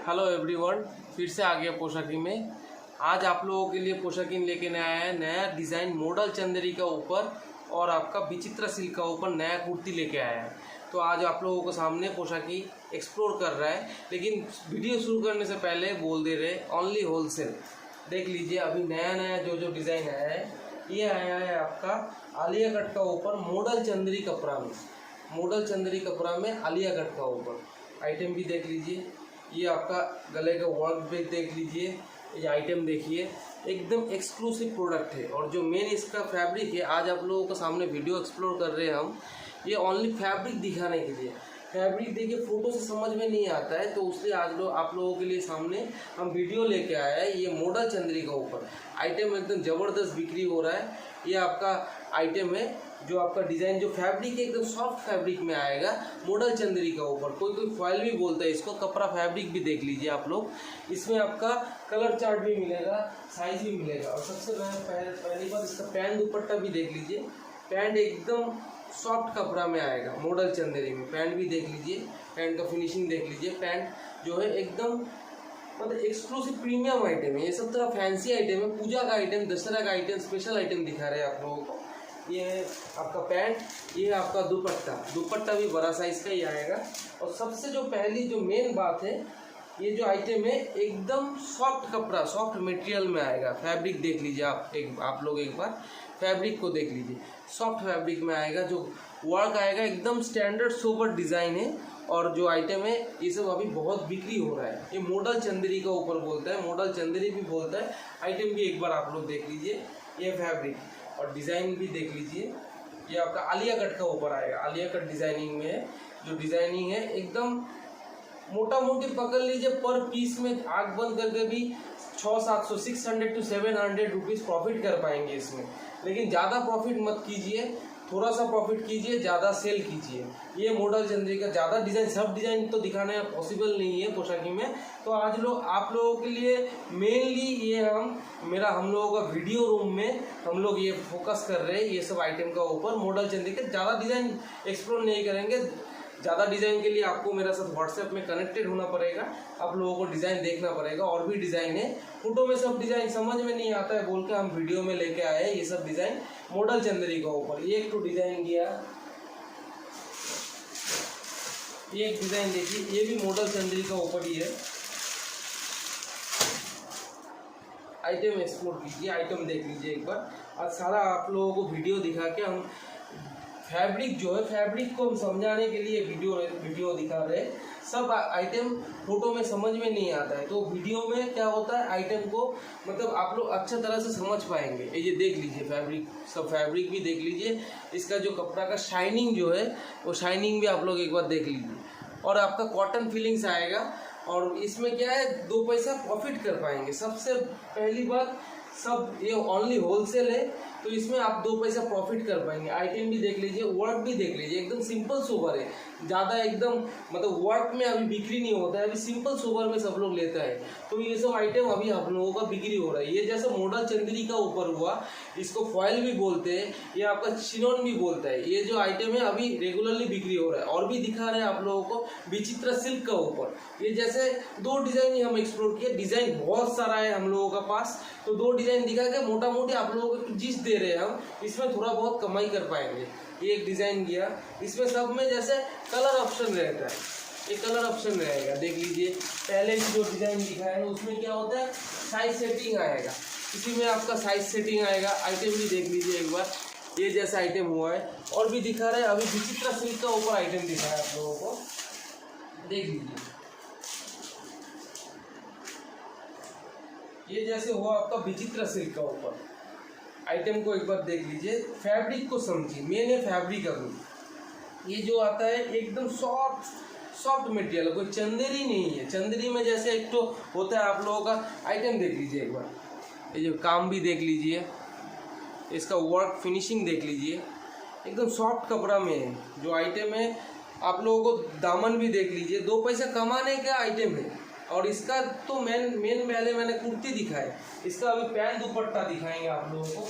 Hello everyone, फिर से आ गया पोशाकी में। आज आप लोगों के लिए पोशाकी लेके आया है नया डिज़ाइन मॉडल चंदेरी का ऊपर और आपका विचित्र सिल्क का ऊपर नया कुर्ती लेके आया है। तो आज आप लोगों को सामने पोशाकी एक्सप्लोर कर रहा है, लेकिन वीडियो शुरू करने से पहले बोल दे रहे ओनली होलसेल। देख लीजिए अभी नया नया जो डिज़ाइन आया है, ये आया है आपका आलिया कट का ऊपर मॉडल चंदेरी कपड़ा में। मॉडल चंदेरी कपड़ा में आलिया कट का ऊपर आइटम भी देख लीजिए। ये आपका गले का वर्क भी देख लीजिए। ये आइटम देखिए, एकदम एक्सक्लूसिव प्रोडक्ट है। और जो मेन इसका फैब्रिक है, आज आप लोगों के सामने वीडियो एक्सप्लोर कर रहे हैं हम, ये ओनली फैब्रिक दिखाने के लिए। फैब्रिक देखिए फ़ोटो से समझ में नहीं आता है, तो इसलिए आज आप लोगों के लिए सामने हम वीडियो लेके आए हैं। ये मॉडल चंदेरी का ऊपर आइटम एकदम ज़बरदस्त बिक्री हो रहा है। ये आपका आइटम है जो आपका डिज़ाइन जो फैब्रिक है एकदम सॉफ्ट फैब्रिक में आएगा मॉडल चंदेरी का ऊपर। कोई फॉयल भी बोलता है इसको, कपड़ा फैब्रिक भी देख लीजिए आप लोग। इसमें आपका कलर चार्ट भी मिलेगा, साइज भी मिलेगा। और सबसे पहली बात इसका पैंट दुपट्टा भी देख लीजिए। पैंट एकदम सॉफ्ट कपड़ा में आएगा मॉडल चंदेरी में। पैंट भी देख लीजिए, पैंट का फिनिशिंग देख लीजिए। पैंट जो है एकदम मतलब एक्सक्लूसिव प्रीमियम आइटम है। ये सब तरह फैंसी आइटम है, पूजा का आइटम, दशहरा का आइटम, स्पेशल आइटम दिखा रहे हैं आप लोगों को। ये है आपका पैंट, ये है आपका दुपट्टा भी बड़ा साइज का ही आएगा। और सबसे जो पहली जो मेन बात है, ये जो आइटम है एकदम सॉफ्ट कपड़ा, सॉफ्ट मटेरियल में आएगा। फैब्रिक देख लीजिए आप लोग एक बार फैब्रिक को देख लीजिए। सॉफ्ट फैब्रिक में आएगा, जो वर्क आएगा एकदम स्टैंडर्ड सोबर डिज़ाइन है। और जो आइटम है ये सब अभी बहुत बिक्री हो रहा है। ये मॉडल चंदेरी का ऊपर बोलता है, मॉडल चंदेरी भी बोलता है। आइटम भी एक बार आप लोग देख लीजिए। ये फैब्रिक और डिज़ाइन भी देख लीजिए। ये आपका आलिया कट का ऊपर आएगा, आलिया कट डिज़ाइनिंग में है। जो डिज़ाइनिंग है एकदम मोटा मोटी पकड़ लीजिए, पर पीस में आँख बंद करके भी 600-700 600 to 700 रुपीज़ प्रॉफिट कर पाएंगे इसमें। लेकिन ज़्यादा प्रॉफिट मत कीजिए, थोड़ा सा प्रॉफिट कीजिए, ज़्यादा सेल कीजिए। ये मॉडल चंदेरी का ज़्यादा डिज़ाइन, सब डिज़ाइन तो दिखाना पॉसिबल नहीं है पोशाकी में। तो आज आप लोगों के लिए मेनली ये हम लोगों का वीडियो रूम में हम लोग ये फोकस कर रहे हैं। ये सब आइटम का ऊपर मॉडल चंदेरी का ज़्यादा डिज़ाइन एक्सप्लोर नहीं करेंगे। ज़्यादा डिज़ाइन के लिए आपको मेरे साथ व्हाट्सएप में कनेक्टेड होना पड़ेगा, आप लोगों को डिज़ाइन देखना पड़ेगा। और भी डिज़ाइन है, फोटो में सब डिज़ाइन समझ में नहीं आता है बोल के हम वीडियो में लेके आए हैं। ये सब डिज़ाइन मॉडल चंदेरी का ऊपर। ये एक तो डिज़ाइन गया, ये एक डिज़ाइन देखिए, ये भी मॉडल चंदेरी का ऊपर ही है। आइटम एक्सप्लोर कीजिए, आइटम देख लीजिए एक बार। आज सारा आप लोगों को वीडियो दिखा के हम फैब्रिक जो है, फैब्रिक को हम समझाने के लिए वीडियो दिखा रहे हैं। सब आइटम फोटो में समझ में नहीं आता है, तो वीडियो में क्या होता है आइटम को मतलब आप लोग अच्छा तरह से समझ पाएंगे। ये देख लीजिए फैब्रिक, सब फैब्रिक भी देख लीजिए। इसका जो कपड़ा का शाइनिंग जो है, वो शाइनिंग भी आप लोग एक बार देख लीजिए। और आपका कॉटन फीलिंग्स आएगा। और इसमें क्या है, 2 पैसा प्रॉफिट कर पाएंगे। सबसे पहली बात, सब ये ओनली होलसेल है, तो इसमें आप 2 पैसा प्रॉफिट कर पाएंगे। आइटम भी देख लीजिए, वर्क भी देख लीजिए, एकदम सिंपल सोबर है। ज़्यादा एकदम मतलब वर्क में अभी बिक्री नहीं होता है, अभी सिंपल सोबर में सब लोग लेता है। तो ये सब आइटम अभी आप लोगों का बिक्री हो रहा है। ये जैसे मॉडल चंदेरी का ऊपर हुआ, इसको फॉयल भी बोलते हैं, ये आपका चिनोन भी बोलता है। ये जो आइटम है अभी रेगुलरली बिक्री हो रहा है। और भी दिखा रहे हैं आप लोगों को विचित्र सिल्क का ऊपर। ये जैसे 2 डिज़ाइन ही हम एक्सप्लोर किए, डिज़ाइन बहुत सारा है हम लोगों का पास, तो 2 डिज़ाइन दिखा के मोटा मोटी आप लोगों को जिस दे रहे हैं हम, इसमें थोड़ा बहुत कमाई कर पाएंगे। ये एक डिज़ाइन गया, इसमें सब में जैसे कलर ऑप्शन रहता है, ये कलर ऑप्शन रहेगा। देख लीजिए पहले जो डिज़ाइन दिखाया है उसमें क्या होता है, साइज सेटिंग आएगा, इसी में आपका साइज सेटिंग आएगा। आइटम भी देख लीजिए एक बार, ये जैसा आइटम हुआ है। और भी दिखा रहे हैं, अभी विचित्र सिल्क का ऊपर आइटम दिखा है आप लोगों को, देख लीजिए। ये जैसे हुआ आपका विचित्र सिल्क का ऊपर आइटम को एक बार देख लीजिए। फैब्रिक को समझिए, मेन है फैब्रिक। अभी ये जो आता है एकदम सॉफ्ट मटेरियल, कोई चंदेरी नहीं है। चंदेरी में जैसे एक तो होता है आप लोगों का, आइटम देख लीजिए एक बार। ये जो काम भी देख लीजिए, इसका वर्क फिनिशिंग देख लीजिए, एकदम सॉफ्ट कपड़ा में है जो आइटम है। आप लोगों को दामन भी देख लीजिए, 2 पैसा कमाने का आइटम है। और इसका तो मेन पहले मैंने कुर्ती दिखाई, इसका अभी पैंट दुपट्टा दिखाएंगे आप लोगों को।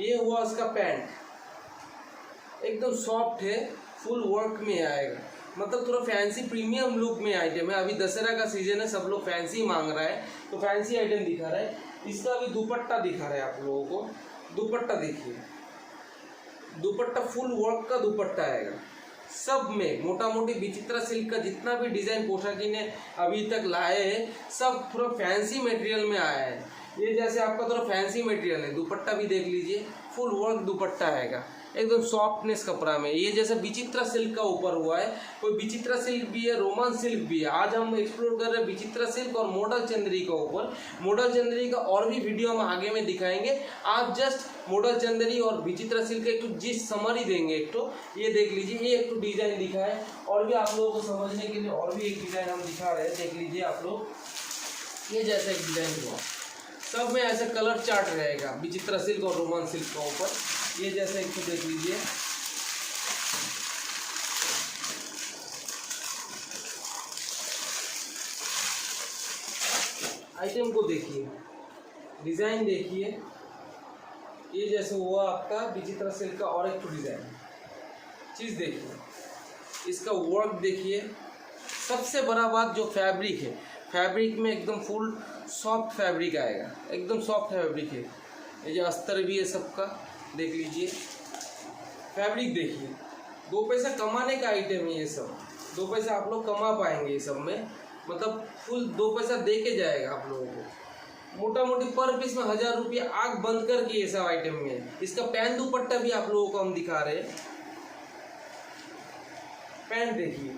ये हुआ इसका पैंट, एकदम सॉफ्ट है, फुल वर्क में आएगा। मतलब थोड़ा फैंसी प्रीमियम लुक में आइटम है। अभी दशहरा का सीजन है, सब लोग फैंसी मांग रहा है तो फैंसी आइटम दिखा रहा है। इसका अभी दुपट्टा दिखा रहा है आप लोगों को। दुपट्टा देखिए, दुपट्टा फुल वर्क का दुपट्टा आएगा। सब में मोटा मोटी विचित्रा सिल्क का जितना भी डिजाइन पोशाकी ने अभी तक लाए हैं सब थोड़ा फैंसी मटेरियल में आया है। ये जैसे आपका थोड़ा फैंसी मटेरियल है, दुपट्टा भी देख लीजिए, फुल वर्क दुपट्टा आएगा, एकदम सॉफ्टनेस कपड़ा में। ये जैसे विचित्रा सिल्क का ऊपर हुआ है, कोई विचित्रा सिल्क भी है, रोमान सिल्क भी है। आज हम एक्सप्लोर कर रहे हैं विचित्रा सिल्क और मॉडल चंदेरी का ऊपर। मॉडल चंदेरी का और भी वीडियो हम आगे में दिखाएंगे। आज जस्ट मॉडल चंदेरी और विचित्रा सिल्क एक तो जिस समरी देंगे, एक तो ये देख लीजिए, ये एक तो डिजाइन दिखा है। और भी आप लोगों को समझने के लिए और भी एक डिजाइन हम दिखा रहे हैं, देख लीजिए आप लोग। ये जैसा एक डिजाइन हुआ, सब में ऐसे कलर चार्ट रहेगा विचित्रा सिल्क और रोमान सिल्क का ऊपर। ये जैसे एक तो देख लीजिए, आइटम को देखिए, डिजाइन देखिए। ये जैसे हुआ आपका विचित्रा सिल्क का और एक तो डिजाइन, चीज देखिए, इसका वर्क देखिए। सबसे बड़ा बात जो फैब्रिक है, फैब्रिक में एकदम फुल सॉफ्ट फैब्रिक आएगा, एकदम सॉफ्ट फैब्रिक है। ये जो अस्तर भी है सबका, देख लीजिए फैब्रिक देखिए। 2 पैसा कमाने का आइटम है ये सब, 2 पैसा आप लोग कमा पाएंगे ये सब में, मतलब फुल 2 पैसा दे के जाएगा आप लोगों को। मोटा मोटी पर पीस में 1000 रुपया आग बंद करके ये सब आइटम में है। इसका पैंट दुपट्टा भी आप लोगों को हम दिखा रहे हैं। पैंट देखिए,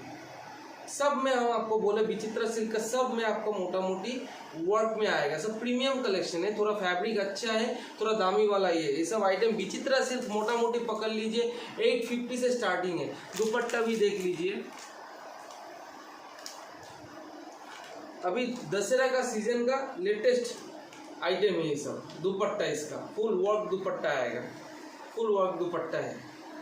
सब में हम आपको बोले विचित्रा सिल्क का सब में आपको मोटा मोटी वर्क में आएगा। सब प्रीमियम कलेक्शन है, थोड़ा फैब्रिक अच्छा है, थोड़ा दामी वाला ये सब आइटम विचित्रा सिल्क मोटा मोटी पकड़ लीजिए 850 से स्टार्टिंग है। दुपट्टा भी देख लीजिए, अभी दशहरा का सीजन का लेटेस्ट आइटम है ये सब। दुपट्टा इसका फुल वर्क दुपट्टा आएगा, फुल वर्क दुपट्टा है,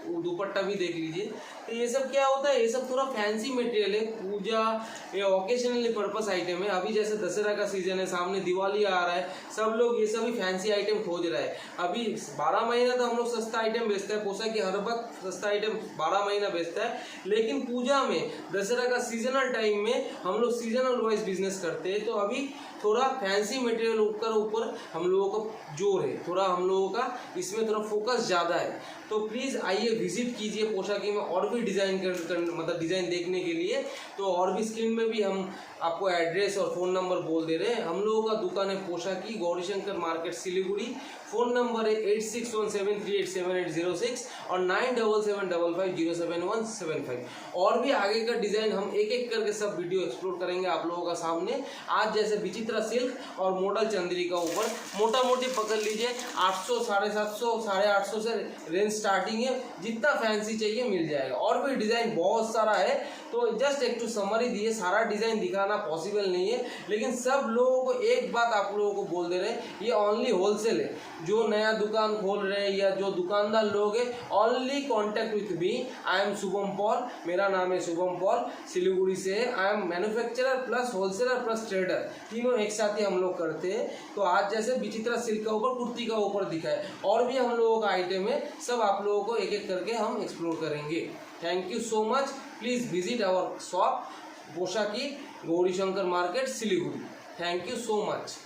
वो दुपट्टा भी देख लीजिए। तो ये सब क्या होता है, ये सब थोड़ा फैंसी मटेरियल है, पूजा या ओकेशनली पर्पस आइटम है। अभी जैसे दशहरा का सीजन है, सामने दिवाली आ रहा है, सब लोग ये सभी फैंसी आइटम खोज रहे हैं। अभी 12 महीना तो हम लोग सस्ता आइटम बेचते हैं, पोशाक की हर वक्त सस्ता आइटम 12 महीना बेचता है, लेकिन पूजा में दशहरा का सीजनल टाइम में हम लोग सीजनल वाइज बिजनेस करते हैं। तो अभी थोड़ा फैंसी मटेरियल ऊपर हम लोगों का जोर है, थोड़ा हम लोगों का इसमें थोड़ा फोकस ज़्यादा है। तो प्लीज़ आइए विजिट कीजिए पोशाकी में, और भी डिज़ाइन मतलब डिज़ाइन देखने के लिए। तो और भी स्क्रीन में भी हम आपको एड्रेस और फ़ोन नंबर बोल दे रहे हैं। हम लोगों का दुकान है Poshaki, Gaurishankar market, Siliguri. Phone number है 8617387806 और 9775507175। और भी आगे का डिज़ाइन हम एक एक करके सब वीडियो एक्सप्लोर करेंगे आप लोगों का सामने। आज जैसे विचित्रा सिल्क और मॉडल चंदेरी का ऊपर मोटा मोटी पकड़ लीजिए 800, 750, 850 से रेंज स्टार्टिंग है। जितना फैंसी चाहिए मिल जाएगा, और भी डिज़ाइन बहुत सारा है। तो जस्ट एक टू समरी दिए, सारा डिज़ाइन दिखाना पॉसिबल नहीं है, लेकिन सब लोगों को एक बात आप लोगों को बोल दे रहे हैं, ये ओनली होलसेल है। जो नया दुकान खोल रहे हैं या जो दुकानदार लोग हैं, only contact with me. I am Shubham Paul, मेरा नाम है शुभम पॉल, सिलीगुड़ी से है। I am manufacturer plus wholesaler plus trader, तीनों एक साथ ही हम लोग करते हैं। तो आज जैसे विचित्रा सिल्क का ऊपर, कुर्ती का ऊपर दिखा है, और भी हम लोगों का आइटम है, सब आप लोगों को एक एक करके हम एक्सप्लोर करेंगे। Thank you so much. Please visit our shop Poshaki, Gaurishankar market, Siliguri. Thank you so much.